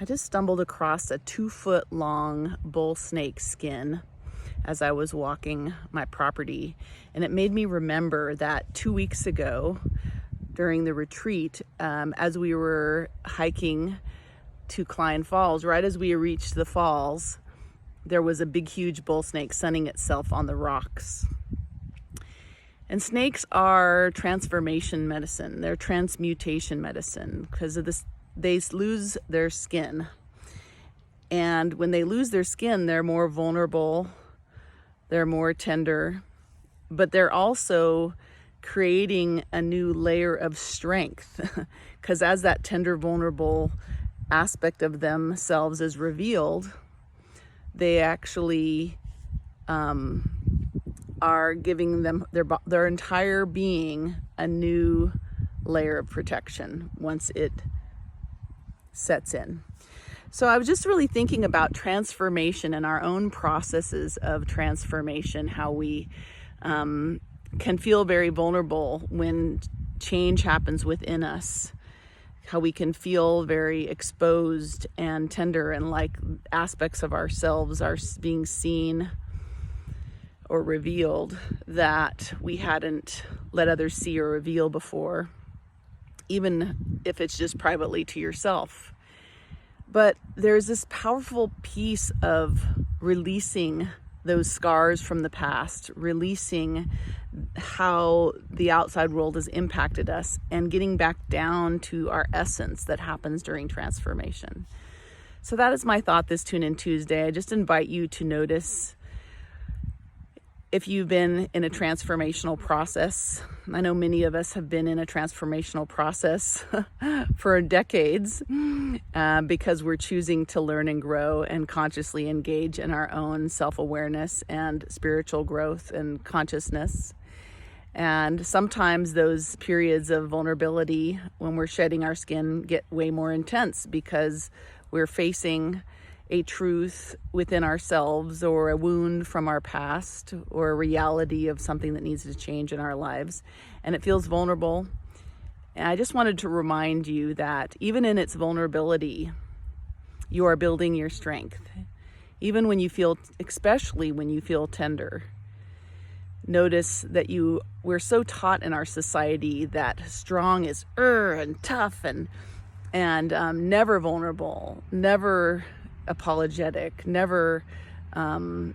I just stumbled across a 2-foot long bull snake skin as I was walking my property. And it made me remember that 2 weeks ago during the retreat, as we were hiking to Klein Falls, right as we reached the falls, there was a big, huge bull snake sunning itself on the rocks. And snakes are transformation medicine. They're transmutation medicine because of this. They lose their skin. And when they lose their skin, they're more vulnerable, they're more tender, but they're also creating a new layer of strength because as that tender, vulnerable aspect of themselves is revealed, they actually are giving them their entire being a new layer of protection once it sets in. So I was just really thinking about transformation and our own processes of transformation, how we can feel very vulnerable when change happens within us, how we can feel very exposed and tender and like aspects of ourselves are being seen or revealed that we hadn't let others see or reveal before, even if it's just privately to yourself. But there's this powerful piece of releasing those scars from the past, releasing how the outside world has impacted us, and getting back down to our essence that happens during transformation. So that is my thought this Tune In Tuesday. I just invite you to notice if you've been in a transformational process. I know many of us have been in a transformational process for decades because we're choosing to learn and grow and consciously engage in our own self-awareness and spiritual growth and consciousness. And sometimes those periods of vulnerability when we're shedding our skin get way more intense because we're facing a truth within ourselves or a wound from our past or a reality of something that needs to change in our lives. And it feels vulnerable. And I just wanted to remind you that even in its vulnerability, you are building your strength. Even when you feel, especially when you feel tender, notice that we're so taught in our society that strong is and tough and never vulnerable, never apologetic, never in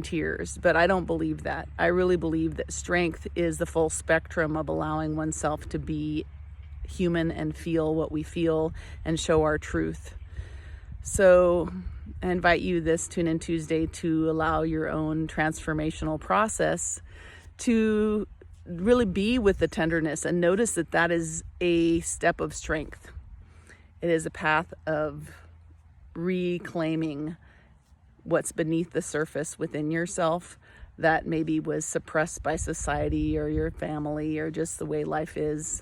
tears. But I don't believe that. I really believe that strength is the full spectrum of allowing oneself to be human and feel what we feel and show our truth. So I invite you this Tune In Tuesday to allow your own transformational process to really be with the tenderness and notice that that is a step of strength. It is a path of reclaiming what's beneath the surface within yourself that maybe was suppressed by society or your family or just the way life is.